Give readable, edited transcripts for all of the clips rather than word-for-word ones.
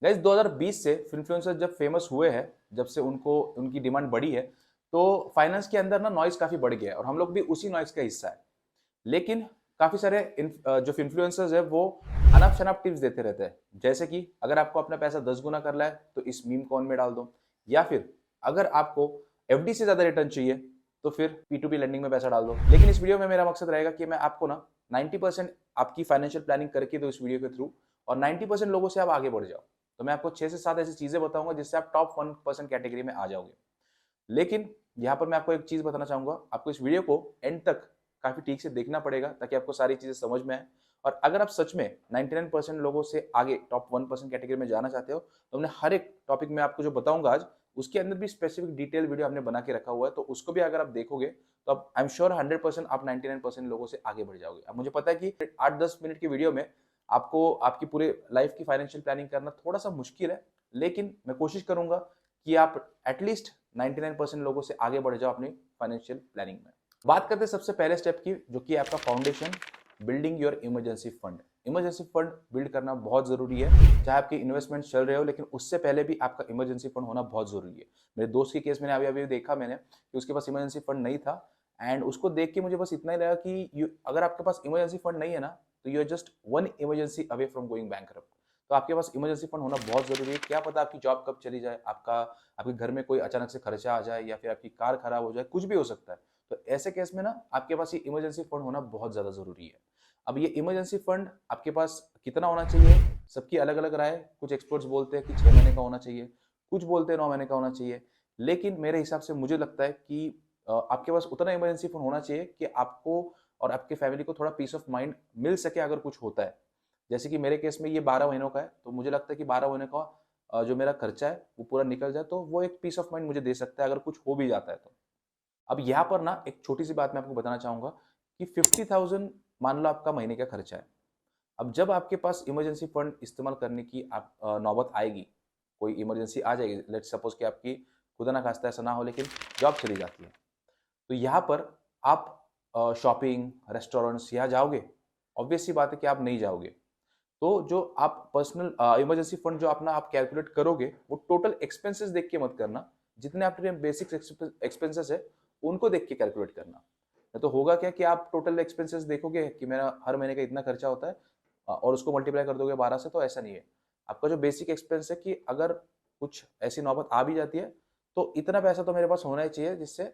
Guys 2020 से influencer जब famous हुए हैं, जब से उनको उनकी डिमांड बढ़ी है, तो फाइनेंस के अंदर ना नॉइज़ काफ़ी बढ़ गया है और हम लोग भी उसी नॉइज़ का हिस्सा है। लेकिन काफ़ी सारे जो इन्फ्लुएंसर्स हैं वो अनाप-शनाप टिप्स देते रहते हैं। जैसे कि अगर आपको अपना पैसा 10 गुना करना है तो इस मीम कॉइन में डाल दो, या फिर अगर आपको एफडी से ज़्यादा रिटर्न चाहिए तो फिर पी2पी लेंडिंग में पैसा डाल दो। लेकिन इस वीडियो में मेरा मकसद रहेगा कि मैं आपको ना 90% आपकी फाइनेंशियल प्लानिंग करके दूँ इस वीडियो के थ्रू, और 90% लोगों से आप आगे बढ़ जाओ। तो मैं आपको 6 से 7 ऐसी चीज़ें बताऊँगा जिससे आप टॉप 1% कैटेगरी में आ जाओगे। लेकिन यहाँ पर मैं आपको एक चीज़ बताना चाहूँगा, आपको इस वीडियो को एंड तक काफ़ी ठीक से देखना पड़ेगा ताकि आपको सारी चीज़ें समझ में आएँ। और अगर आप सच में 99% लोगों से आगे टॉप 1% कैटेगरी में जाना चाहते हो, तो हमने हर एक टॉपिक में आपको जो बताऊँगा आज, उसके अंदर भी स्पेसिफिक डिटेल वीडियो हमने बना के रखा हुआ है, तो उसको भी अगर आप देखोगे, तो आप आई एम श्योर 100% आप 99% लोगों से आगे बढ़ जाओगे। अब मुझे पता है कि 8-10 मिनट की वीडियो में आपको आपकी पूरे लाइफ की फाइनेंशियल प्लानिंग करना थोड़ा-सा मुश्किल है, लेकिन मैं कोशिश करूँगा कि आप एटलीस्ट 99% लोगों से आगे बढ़ जाओ अपनी फाइनेंशियल प्लानिंग में। बात करते हैं सबसे पहले स्टेप की, जो कि आपका foundation, building your emergency fund. Emergency fund build करना बहुत ज़रूरी है, चाहे आपके इन्वेस्टमेंट चल रहे हो, लेकिन उससे पहले भी आपका इमरजेंसी फंड होना बहुत ज़रूरी है। मेरे दोस्त के केस में अभी-अभी देखा मैंने कि उसके पास इमरजेंसी फंड नहीं था, एंड उसको देख के मुझे बस इतना ही लगा कि अगर आपके पास इमरजेंसी फंड नहीं है ना, तो you are just one emergency away from going bankrupt. तो आपके पास इमरजेंसी फंड होना बहुत ज़रूरी है। क्या पता आपकी जॉब कब चली जाए, आपके घर में कोई अचानक से खर्चा आ जाए, या फिर आपकी कार खराब हो जाए, कुछ भी हो सकता है। तो ऐसे केस में ना आपके पास ये इमरजेंसी फंड होना बहुत ज़्यादा ज़रूरी है। अब ये इमरजेंसी फंड आपके पास कितना होना चाहिए, सबकी अलग-अलग राय है। कुछ एक्सपर्ट्स बोलते हैं कि 6 महीने का होना चाहिए, कुछ बोलते हैं 9 महीने का होना चाहिए। लेकिन मेरे हिसाब से मुझे लगता है कि आपके पास उतना इमरजेंसी फंड होना चाहिए कि आपको और आपकी फैमिली को थोड़ा पीस ऑफ माइंड मिल सके अगर कुछ होता है। जैसे कि मेरे केस में ये 12 महीनों का है, तो मुझे लगता है कि 12 महीने का जो मेरा खर्चा है वो पूरा निकल जाए, तो वो एक पीस ऑफ माइंड मुझे दे सकता है अगर कुछ हो भी जाता है तो। अब यहाँ पर ना एक छोटी-सी बात मैं आपको बताना चाहूँगा कि 50,000 मान लो आपका महीने का खर्चा है। अब जब आपके पास इमरजेंसी फंड इस्तेमाल करने की नौबत आएगी, कोई इमरजेंसी आ जाएगी, लेट्स सपोज़ कि आपकी खुदा ना खास्ता ऐसा ना हो लेकिन जॉब चली जाती है। तो यहाँ पर आप शॉपिंग, रेस्टोरेंट्स यहाँ जाओगे? ऑब्वियस सी बात है कि आप नहीं जाओगे। तो जो आप पर्सनल इमरजेंसी फंड जो अपना आप कैलकुलेट करोगे, वो टोटल एक्सपेंसेस देख के मत करना। जितने आपके बेसिक एक्सपेंसेस है, उनको देख के कैलकुलेट करना। नहीं तो होगा क्या कि आप टोटल एक्सपेंसेस देखोगे कि मेरा हर महीने का इतना खर्चा होता है, और उसको मल्टीप्लाई कर दोगे 12 से, तो ऐसा नहीं है। आपका जो बेसिक एक्सपेंस है कि अगर कुछ ऐसी नौबत आ भी जाती है, तो इतना पैसा तो मेरे पास होना ही चाहिए जिससे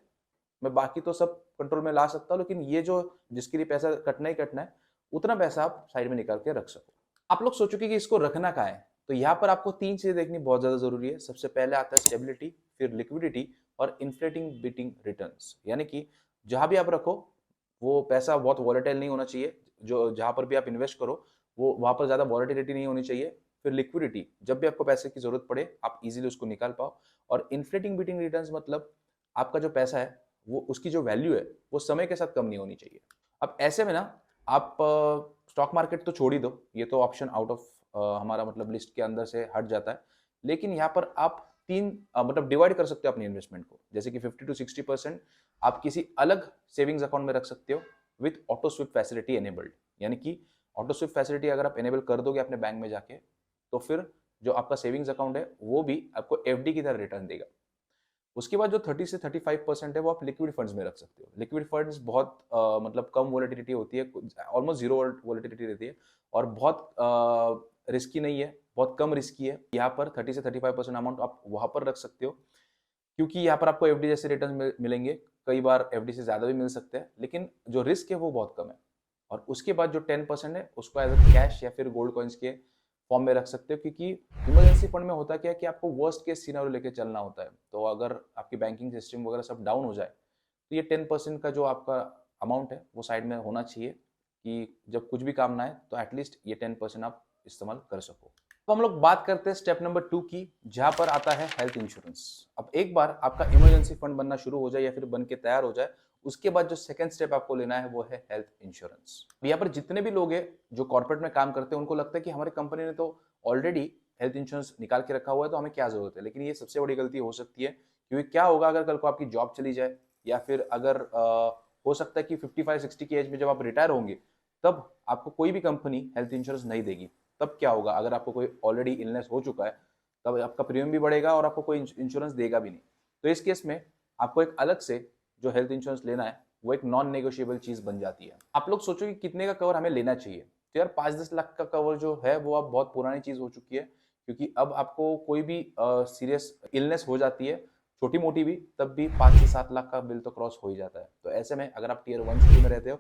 मैं बाकी तो सब कंट्रोल में ला सकता हूँ, लेकिन ये जो जिसके लिए पैसा कटना ही कटना है, उतना पैसा आप साइड में निकाल के रख सको। आप लोग सोचोगे कि इसको रखना कहाँ है? तो यहाँ पर आपको 3 चीज़ें देखनी बहुत ज़्यादा ज़रूरी है। सबसे पहले आता है स्टेबिलिटी, फिर लिक्विडिटी और इन्फ्लेटिंग बीटिंग रिटर्न्स। यानी कि जहाँ भी आप रखो, वो पैसा बहुत वोलेटाइल नहीं होना चाहिए। जो जहाँ पर भी आप इन्वेस्ट करो, वो वहाँ पर ज़्यादा वोलेटिलिटी नहीं होनी चाहिए। फिर लिक्विडिटी, जब भी आपको पैसे की ज़रूरत पड़े, आप ईज़िली उसको निकाल पाओ। और इन्फ्लेटिंग बीटिंग रिटर्न्स मतलब आपका जो पैसा है, वो उसकी जो वैल्यू है, वो समय के साथ कम नहीं होनी चाहिए। अब ऐसे में ना आप स्टॉक मार्केट तो छोड़ ही दो, ये तो ऑप्शन आउट ऑफ हमारा मतलब लिस्ट के अंदर से हट जाता है। लेकिन यहाँ पर आप 3 मतलब डिवाइड कर सकते हो अपनी इन्वेस्टमेंट को। जैसे कि 50 टू 60% आप किसी अलग सेविंग्स अकाउंट में रख सकते हो with auto sweep facility enabled. यानी कि ऑटो स्विप फैसिलिटी अगर आप एनेबल कर दोगे अपने बैंक में जाके, तो फिर जो आपका सेविंग्स अकाउंट है, वो भी आपको एफडी की तरह रिटर्न देगा। उसके बाद जो 30 से 35% है वो आप लिक्विड फंड्स में रख सकते हो। लिक्विड फंड्स बहुत मतलब कम वोलेटिलिटी होती है, ऑलमोस्ट जीरो वोलेटिलिटी रहती है, और बहुत रिस्की नहीं है, बहुत कम रिस्की है। यहाँ पर 30 से 35% अमाउंट आप वहाँ पर रख सकते हो, क्योंकि यहाँ पर आपको एफडी जैसे रिटर्न मिलेंगे। कई बार एफडी से ज़्यादा भी मिल सकते हैं, लेकिन जो रिस्क है वो बहुत कम है। और उसके बाद जो 10% है उसको एज अ कैश या फिर गोल्ड कॉइन्स के फॉर्म में रख सकते हो, क्योंकि इमरजेंसी फंड में होता क्या है कि आपको वर्स्ट केस सिनेरियो लेके चलना होता है। तो अगर आपकी बैंकिंग सिस्टम वगैरह सब डाउन हो जाए, तो ये 10% का जो आपका अमाउंट है वो साइड में होना चाहिए, कि जब कुछ भी काम ना आए तो एटलीस्ट ये 10% आप इस्तेमाल कर सको। तो हम लोग बात करते हैं स्टेप नंबर 2 की, जहां पर आता है हेल्थ इंश्योरेंस। अब एक बार आपका इमरजेंसी फंड बनना शुरू हो जाए या फिर बन के तैयार हो जाए, उसके बाद जो सेकंड स्टेप आपको लेना है वो है हेल्थ इंश्योरेंस। यहाँ पर जितने भी लोग हैं जो कॉर्पोरेट में काम करते हैं, उनको लगता है कि हमारी कंपनी ने तो ऑलरेडी हेल्थ इंश्योरेंस निकाल के रखा हुआ है, तो हमें क्या जरूरत है। लेकिन ये सबसे बड़ी गलती हो सकती है, क्योंकि क्या होगा अगर कल को आपकी जॉब चली जाए, या फिर अगर हो सकता है कि 55-60 की एज में जब आप रिटायर होंगे, तब आपको कोई भी कंपनी हेल्थ इंश्योरेंस नहीं देगी। तब क्या होगा अगर आपको कोई ऑलरेडी इलनेस हो चुका है, तब आपका प्रीमियम भी बढ़ेगा और आपको कोई इंश्योरेंस देगा भी नहीं। तो इस केस में आपको एक अलग से जो हेल्थ इंश्योरेंस लेना है वो एक नॉन नेगोशिएबल चीज बन जाती है। आप लोग सोचो कि कितने का कवर हमें लेना चाहिए, तो यार 5-10 लाख का कवर जो है वो अब बहुत पुरानी चीज हो चुकी है, क्योंकि अब आपको कोई भी सीरियस इलनेस हो जाती है छोटी मोटी भी, तब भी 5 से 7 लाख का बिल तो क्रॉस हो ही जाता है। तो ऐसे में अगर आप टीयर 1 सिटी में रहते हो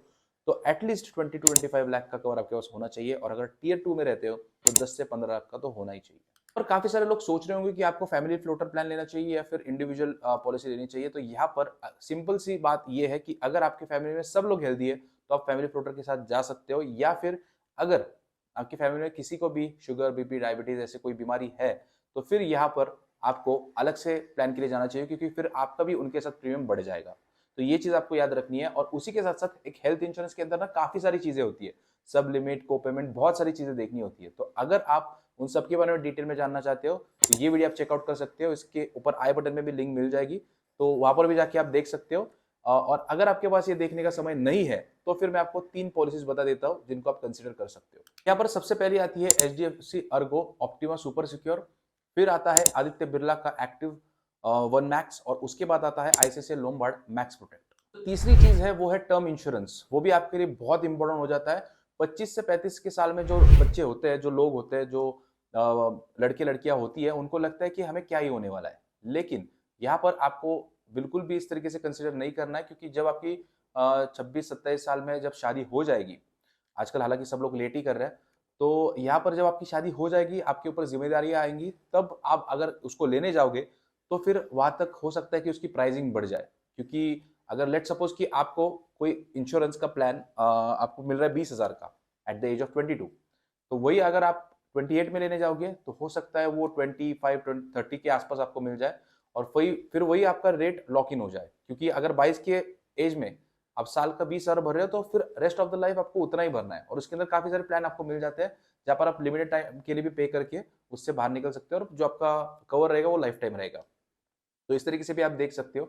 तो एटलीस्ट 20 to 25 लाख का कवर आपके पास होना चाहिए, और अगर टीयर 2 में रहते हो तो 10 से 15 लाख का तो होना ही चाहिए। और काफी सारे लोग सोच रहे होंगे कि आपको फैमिली फ्लोटर प्लान लेना चाहिए या फिर इंडिविजुअल पॉलिसी लेनी चाहिए। तो यहाँ पर सिंपल सी बात ये है कि अगर आपकी फैमिली में सब लोग हेल्दी है तो आप फैमिली फ्लोटर के साथ जा सकते हो, या फिर अगर आपकी फैमिली में किसी को भी शुगर, बीपी, डायबिटीज ऐसे कोई बीमारी है तो फिर यहाँ पर आपको अलग से प्लान के लिए जाना चाहिए, क्योंकि फिर आपका भी उनके साथ प्रीमियम बढ़ जाएगा। तो ये चीज आपको याद रखनी है। और उसी के साथ साथ एक हेल्थ इंश्योरेंस के अंदर ना काफी सारी चीजें होती है, सब लिमिट, को पेमेंट, बहुत सारी चीजें देखनी होती है। तो अगर आप उन सब के बारे में डिटेल में जानना चाहते हो तो ये वीडियो आप चेकआउट कर सकते हो, इसके ऊपर आई बटन में भी लिंक मिल जाएगी, तो वहां पर भी जाके आप देख सकते हो। और अगर आपके पास ये देखने का समय नहीं है तो फिर मैं आपको 3 पॉलिसीज बता देता हूं जिनको आप कंसीडर कर सकते हो। यहाँ पर सबसे पहली आती है HDFC Ergo optima super secure, फिर आता है आदित्य बिरला का एक्टिव 1 मैक्स, और उसके बाद आता है ICICI लोम्बार्ड मैक्स प्रोटेक्ट। तीसरी चीज है वो है टर्म इंश्योरेंस, वो भी आपके लिए बहुत इंपॉर्टेंट हो जाता है। 25 से 35 के साल में जो बच्चे होते हैं, जो लोग होते हैं, जो लड़के लड़कियां होती है, उनको लगता है कि हमें क्या ही होने वाला है, लेकिन यहाँ पर आपको बिल्कुल भी इस तरीके से कंसिडर नहीं करना है, क्योंकि जब आपकी 26-27 साल में जब शादी हो जाएगी, आजकल हालांकि सब लोग लेट ही कर रहे हैं, तो यहाँ पर जब आपकी शादी हो जाएगी, आपके ऊपर जिम्मेदारियां आएंगी, तब आप अगर उसको लेने जाओगे तो फिर वहां तक हो सकता है कि उसकी प्राइसिंग बढ़ जाए। क्योंकि अगर लेट सपोज कि आपको कोई इंश्योरेंस का प्लान आपको मिल रहा है 20,000 का एट द एज ऑफ 22, तो वही अगर आप 28 में लेने जाओगे तो हो सकता है वो 25-30 के आसपास आपको मिल जाए, और फिर वही आपका रेट लॉक इन हो जाए। क्योंकि अगर 22 के एज में आप साल का 20,000 भर रहे हो तो फिर रेस्ट ऑफ द लाइफ आपको उतना ही भरना है, और उसके अंदर काफी सारे प्लान आपको मिल जाते हैं जहां पर आप लिमिटेड टाइम के लिए भी पे करके उससे बाहर निकल सकते हो, और जो आपका कवर रहेगा वो लाइफ टाइम रहेगा। तो इस तरीके से भी आप देख सकते हो।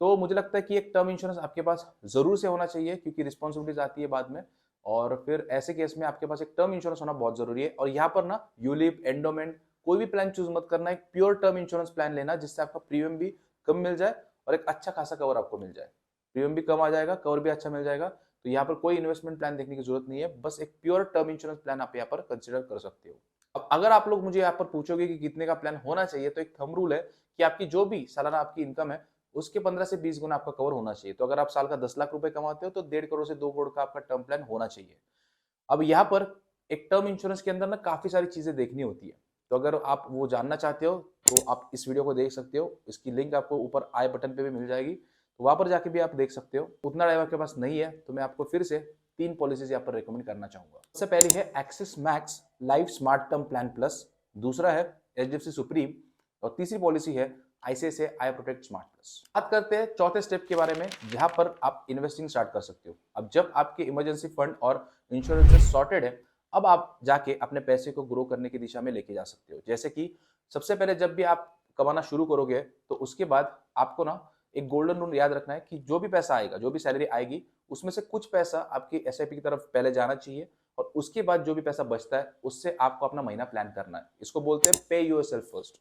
तो मुझे लगता है कि एक टर्म इंश्योरेंस आपके पास जरूर से होना चाहिए, क्योंकि रिस्पॉन्सिबिलिटीज आती है बाद में, और फिर ऐसे केस में आपके पास एक टर्म इंश्योरेंस होना बहुत जरूरी है। और यहाँ पर ना यूलिप, एंडोमेंट कोई भी प्लान चूज मत करना, एक प्योर टर्म इंश्योरेंस प्लान लेना जिससे आपका प्रीमियम भी कम मिल जाए और एक अच्छा खासा कवर आपको मिल जाए। प्रीमियम भी कम आ जाएगा, कवर भी अच्छा मिल जाएगा। तो यहाँ पर कोई इन्वेस्टमेंट प्लान देखने की जरूरत नहीं है, बस एक प्योर टर्म इंश्योरेंस प्लान आप यहाँ पर कंसिडर कर सकते हो। अब अगर आप लोग मुझे यहाँ पर पूछोगे कि कितने का प्लान होना चाहिए, तो एक थंब रूल है कि आपकी जो भी सालाना आपकी इनकम है उसके 15 से 20 गुना आपका कवर होना चाहिए। तो अगर आप साल का 10 लाख रुपए कमाते हो तो 1.5 करोड़ से 2 करोड़ का आपका टर्म प्लान होना चाहिए। अब यहाँ पर एक टर्म इंश्योरेंस के अंदर ना काफी सारी चीजें देखनी होती है, तो अगर आप वो जानना चाहते हो तो आप इस वीडियो को देख सकते हो, इसकी लिंक आपको ऊपर आई बटन पे भी मिल जाएगी, तो वहां पर जाके भी आप देख सकते हो। उतना टाइम आपके पास नहीं है तो मैं आपको फिर से 3 पॉलिसीज यहाँ पर रिकमेंड करना चाहूंगा। सबसे पहली है axis max life smart term plan plus, दूसरा है HDFC सुप्रीम, और तीसरी पॉलिसी है ICICI आई प्रोटेक्ट स्मार्ट प्लस। बात करते हैं चौथे स्टेप के बारे में, जहां पर आप इन्वेस्टिंग स्टार्ट कर सकते हो। अब जब आपके इमरजेंसी फंड और इंश्योरेंस सॉर्टेड है, अब आप जाके अपने पैसे को ग्रो करने की दिशा में लेके जा सकते हो। जैसे कि सबसे पहले जब भी आप कमाना शुरू करोगे तो उसके बाद आपको ना एक गोल्डन रूल याद रखना है कि जो भी पैसा आएगा, जो भी सैलरी आएगी, उसमें से कुछ पैसा आपकी SIP की तरफ पहले जाना चाहिए, और उसके बाद जो भी पैसा बचता है उससे आपको अपना महीना प्लान करना है। इसको बोलते हैं पे योरसेल्फ फर्स्ट।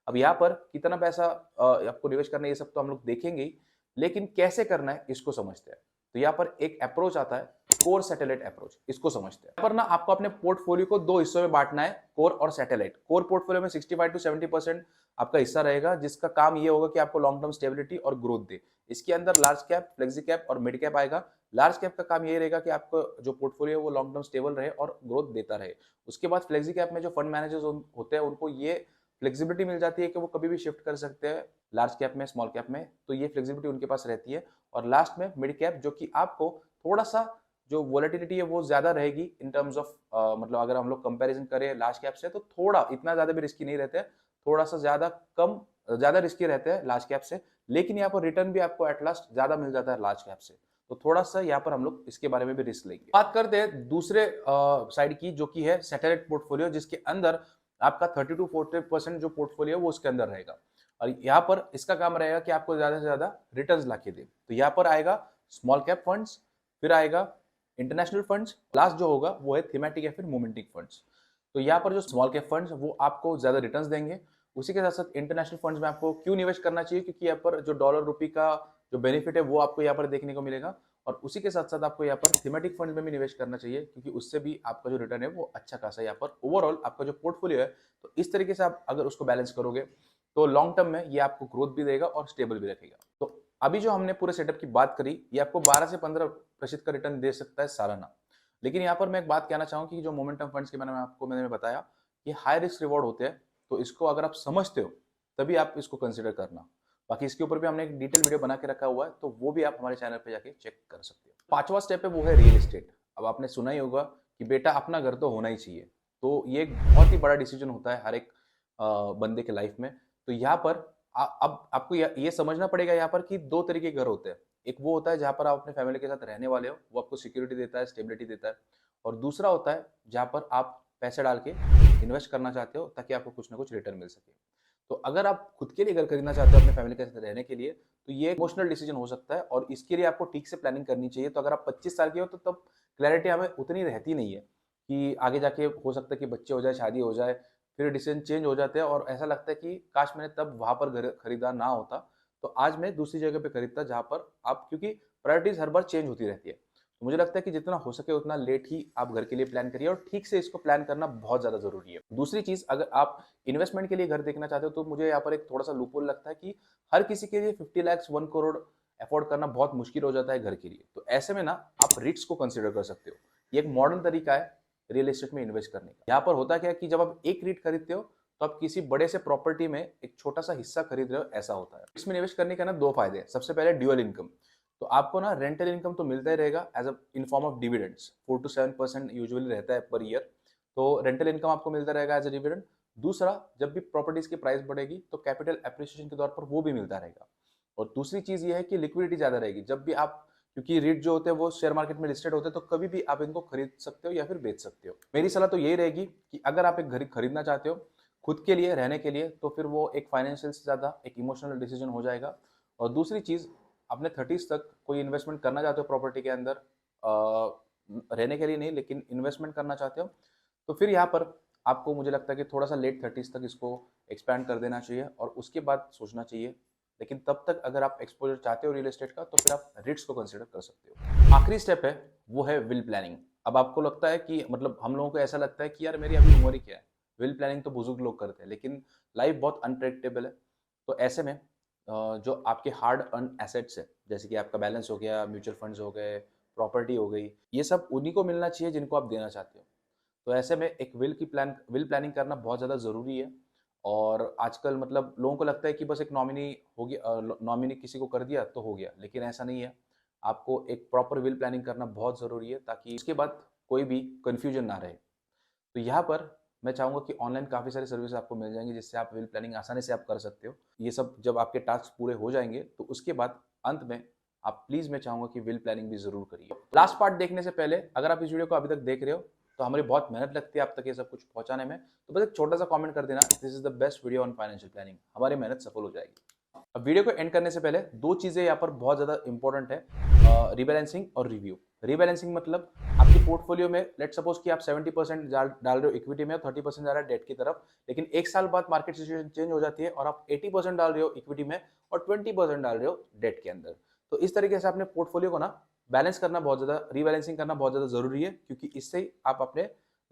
अब यहाँ पर कितना पैसा आपको निवेश करना है ये सब तो हम लोग देखेंगे ही, लेकिन कैसे करना है इसको समझते हैं। तो यहाँ पर एक अप्रोच आता है कोर सैटेलाइट अप्रोच, इसको समझते हैं। यहाँ पर ना आपको अपने पोर्टफोलियो को 2 हिस्सों में बांटना है, कोर और सैटेलाइट। कोर पोर्टफोलियो में 65 to 70% आपका हिस्सा रहेगा, जिसका काम ये होगा कि आपको लॉन्ग टर्म स्टेबिलिटी और ग्रोथ दे। इसके अंदर लार्ज कैप, फ्लेक्सी कैप और मिड कैप आएगा। लार्ज कैप का काम ये रहेगा कि आपको जो पोर्टफोलियो है वो लॉन्ग टर्म स्टेबल रहे और ग्रोथ देता रहे। उसके बाद फ्लेक्सी कैप में जो फंड मैनेजर्स होते हैं उनको ये फ्लेक्सिबिलिटी मिल जाती है कि वो कभी भी शिफ्ट कर सकते हैं लार्ज कैप में, स्मॉल कैप में, तो ये फ्लेक्सिबिलिटी उनके पास रहती है। और लास्ट में मिड कैप, जो कि आपको थोड़ा सा जो वोलेटिलिटी है वो ज्यादा रहेगी इन टर्म्स ऑफ, मतलब अगर हम लोग कंपैरिजन करें लार्ज कैप से तो थोड़ा इतना ज्यादा भी रिस्की नहीं रहते हैं, थोड़ा सा ज्यादा रिस्की रहते हैं लार्ज कैप से, लेकिन यहाँ पर रिटर्न भी आपको एट लास्ट ज्यादा मिल जाता है लार्ज कैप से। तो थोड़ा सा यहाँ पर हम लोग इसके बारे में भी रिस्क लेंगे। बात करते हैं दूसरे साइड की, जो कि है सैटेलाइट पोर्टफोलियो, जिसके अंदर आपका 30 to 40% जो पोर्टफोलियो है वो उसके अंदर रहेगा, और यहाँ पर इसका काम रहेगा कि आपको ज्यादा से ज्यादा रिटर्न्स लाके दे। तो यहाँ पर आएगा स्मॉल कैप फंड्स, फिर आएगा इंटरनेशनल फंड्स, लास्ट जो होगा वो है थीमेटिक या फिर मोमेंटिक फंड्स। तो यहाँ पर जो स्मॉल कैप फंड्स वो आपको ज़्यादा रिटर्न्स देंगे। उसी के साथ-साथ इंटरनेशनल फंड्स में आपको क्यों निवेश करना चाहिए, क्योंकि यहाँ पर जो डॉलर रुपए का जो बेनिफिट है वो आपको यहाँ पर देखने को मिलेगा। और उसी के साथ-साथ आपको यहाँ पर थीमेटिक फंड में भी निवेश करना चाहिए, क्योंकि उससे भी आपका जो रिटर्न है वो अच्छा खासा यहाँ पर ओवरऑल आपका जो पोर्टफोलियो है, तो इस तरीके से आप अगर उसको बैलेंस करोगे तो लॉन्ग टर्म में ये आपको ग्रोथ भी देगा और स्टेबल भी रखेगा। तो अभी जो हमने पूरे सेटअप की बात करी, ये आपको 12 से 15% का रिटर्न दे सकता है सालाना। लेकिन यहाँ पर मैं एक बात कहना चाहूँ कि जो मोमेंटम फंड्स के बारे में मैंने बताया, ये हाई रिस्क रिवॉर्ड होते हैं, तो इसको अगर आप समझते हो तभी आप इसको कंसिडर करना। बाकी इसके ऊपर भी हमने एक डिटेल वीडियो बना के रखा हुआ है, तो वो भी आप हमारे चैनल पे जाके चेक कर सकते हो। पांचवा स्टेप है वो है रियल एस्टेट। अब आपने सुना ही होगा कि बेटा अपना घर तो होना ही चाहिए, तो ये एक बहुत ही बड़ा डिसीजन होता है हर एक बंदे के लाइफ में। तो यहाँ पर अब आपको ये समझना पड़ेगा यहाँ पर कि दो तरीके के घर होते हैं। एक वो होता है जहाँ पर आप अपने फैमिली के साथ रहने वाले हो, वो आपको सिक्योरिटी देता है, स्टेबिलिटी देता है। और दूसरा होता है जहाँ पर आप पैसे डाल के इन्वेस्ट करना चाहते हो ताकि आपको कुछ ना कुछ रिटर्न मिल सके। तो अगर आप खुद के लिए घर खरीदना चाहते हो अपने फैमिली के साथ रहने के लिए, तो ये इमोशनल डिसीजन हो सकता है और इसके लिए आपको ठीक से प्लानिंग करनी चाहिए। तो अगर आप 25 साल के हो तो तब क्लैरिटी हमें उतनी रहती नहीं है कि आगे जाके हो सकता है कि बच्चे हो जाए, शादी हो जाए, फिर डिसीजन चेंज हो जाते हैं और ऐसा लगता है कि काश मैंने तब वहाँ पर घर खरीदा ना होता, तो आज मैं दूसरी जगह पे खरीदता जहाँ पर आप, क्योंकि प्रायोरिटीज़ हर बार चेंज होती रहती है। तो मुझे लगता है कि जितना हो सके उतना लेट ही आप घर के लिए प्लान करिए और ठीक से इसको प्लान करना बहुत ज़्यादा ज़रूरी है। दूसरी चीज़, अगर आप इन्वेस्टमेंट के लिए घर देखना चाहते हो तो मुझे यहाँ पर एक थोड़ा-सा लूपहोल लगता है कि हर किसी के लिए 50 लाख 1 करोड़ अफोर्ड करना बहुत मुश्किल हो जाता है घर के लिए। तो ऐसे में ना आप रिट्स को कंसीडर कर सकते हो। ये एक मॉडर्न तरीका है रियल एस्टेट में इन्वेस्ट करने का। यहाँ पर होता क्या है कि जब आप एक REIT खरीदते हो तो आप किसी बड़े से प्रॉपर्टी में एक छोटा-सा हिस्सा खरीद रहे हो, ऐसा होता है। इसमें निवेश करने के ना 2 फायदे हैं। सबसे पहले ड्यूअल इनकम। तो आपको ना रेंटल इनकम तो मिलता ही रहेगा as a in form of dividends. 4 to 7% usually रहता है पर ईयर। तो रेंटल इनकम आपको मिलता रहेगा एज अ डिविडेंड। दूसरा, जब भी प्रॉपर्टीज की प्राइस बढ़ेगी तो कैपिटल एप्रिसिएशन के तौर पर वो भी मिलता रहेगा। और दूसरी चीज ये है कि लिक्विडिटी ज्यादा रहेगी। जब भी आप, क्योंकि REIT जो होते हैं वो शेयर मार्केट में लिस्टेड होते हैं, तो कभी भी आप इनको खरीद सकते हो या फिर बेच सकते हो। मेरी सलाह तो यही रहेगी कि अगर आप एक घर खरीदना चाहते हो खुद के लिए रहने के लिए, तो फिर वो एक फाइनेंशियल से ज्यादा एक इमोशनल डिसीजन हो जाएगा। और दूसरी चीज, अपने 30s तक कोई इन्वेस्टमेंट करना चाहते हो प्रॉपर्टी के अंदर, रहने के लिए नहीं लेकिन इन्वेस्टमेंट करना चाहते हो, तो फिर यहाँ पर आपको, मुझे लगता है कि थोड़ा सा लेट 30s तक इसको एक्सपैंड कर देना चाहिए और उसके बाद सोचना चाहिए। लेकिन तब तक अगर आप एक्सपोजर चाहते हो रियल एस्टेट का, तो फिर आप रिट्स को कंसिडर कर सकते हो। आखिरी स्टेप है वो है विल प्लानिंग। अब आपको लगता है कि, मतलब हम लोगों को ऐसा लगता है कि यार मेरी अभी उम्र ही क्या है, विल प्लानिंग तो बुजुर्ग लोग करते हैं, लेकिन लाइफ बहुत अनप्रेडिक्टेबल है। तो ऐसे में जो आपके हार्ड अर्न एसेट्स है, जैसे कि आपका बैलेंस हो गया, म्यूचुअल फंड्स हो गए, प्रॉपर्टी हो गई, ये सब उन्हीं को मिलना चाहिए जिनको आप देना चाहते हो। तो ऐसे में एक विल प्लानिंग करना बहुत ज़्यादा ज़रूरी है। और आजकल मतलब लोगों को लगता है कि बस एक नॉमिनी हो गया, नॉमिनी किसी को कर दिया तो हो गया, लेकिन ऐसा नहीं है। आपको एक प्रॉपर विल प्लानिंग करना बहुत ज़रूरी है ताकि उसके बाद कोई भी कन्फ्यूजन ना रहे। तो यहाँ पर मैं चाहूँगा कि ऑनलाइन काफ़ी सारी सर्विस आपको मिल जाएंगी जिससे आप विल प्लानिंग आसानी से आप कर सकते हो। ये सब जब आपके टास्क पूरे हो जाएंगे तो उसके बाद अंत में आप प्लीज़, मैं चाहूँगा कि विल प्लानिंग भी ज़रूर करिए। लास्ट पार्ट देखने से पहले, अगर आप इस वीडियो को अभी तक देख रहे हो तो हमारी बहुत मेहनत लगती है आप तक ये सब कुछ पहुँचाने में, तो बस एक छोटा सा कॉमेंट कर देना, this is the best video on financial planning. हमारी मेहनत सफल हो जाएगी। अब वीडियो को एंड करने से पहले दो चीज़ें यहाँ पर बहुत ज़्यादा इंपॉर्टेंट है, रीबैलेंसिंग और रिव्यू। रीबैलेंसिंग मतलब आपकी पोर्टफोलियो में लेट सपोज कि आप 70% डाल रहे हो इक्विटी में और 30% जा रहा है डेट की तरफ, लेकिन एक साल बाद मार्केट सिचुएशन चेंज हो जाती है और आप 80% डाल रहे हो इक्विटी में और 20% डाल रहे हो डेट के अंदर। तो इस तरीके से अपने पोर्टफोलियो को ना बैलेंस करना बहुत ज़्यादा, रीबैलेंसिंग करना बहुत ज़्यादा जरूरी है, क्योंकि इससे ही आप अपने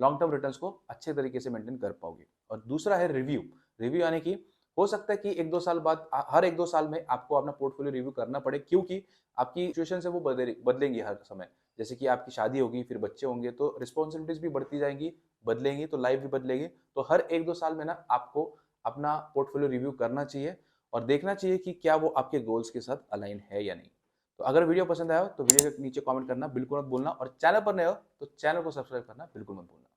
लॉन्ग टर्म रिटर्न्स को अच्छे तरीके से मेंटेन कर पाओगे। और दूसरा है रिव्यू। रिव्यू यानी कि हो सकता है कि एक दो साल बाद, हर एक दो साल में आपको अपना पोर्टफोलियो रिव्यू करना पड़े, क्योंकि आपकी सिचुएशन से वो बदलेंगी हर समय। जैसे कि आपकी शादी होगी, फिर बच्चे होंगे, तो रिस्पॉन्सिबिलिटीज भी बढ़ती जाएंगी, बदलेंगी, तो लाइफ भी बदलेगी। तो हर एक दो साल में ना आपको अपना पोर्टफोलियो रिव्यू करना चाहिए और देखना चाहिए कि क्या वो आपके गोल्स के साथ अलाइन है या नहीं। तो अगर वीडियो पसंद आया हो तो वीडियो के नीचे कमेंट करना बिल्कुल मत भूलना, और चैनल पर नए हो तो चैनल को सब्सक्राइब करना बिल्कुल मत भूलना।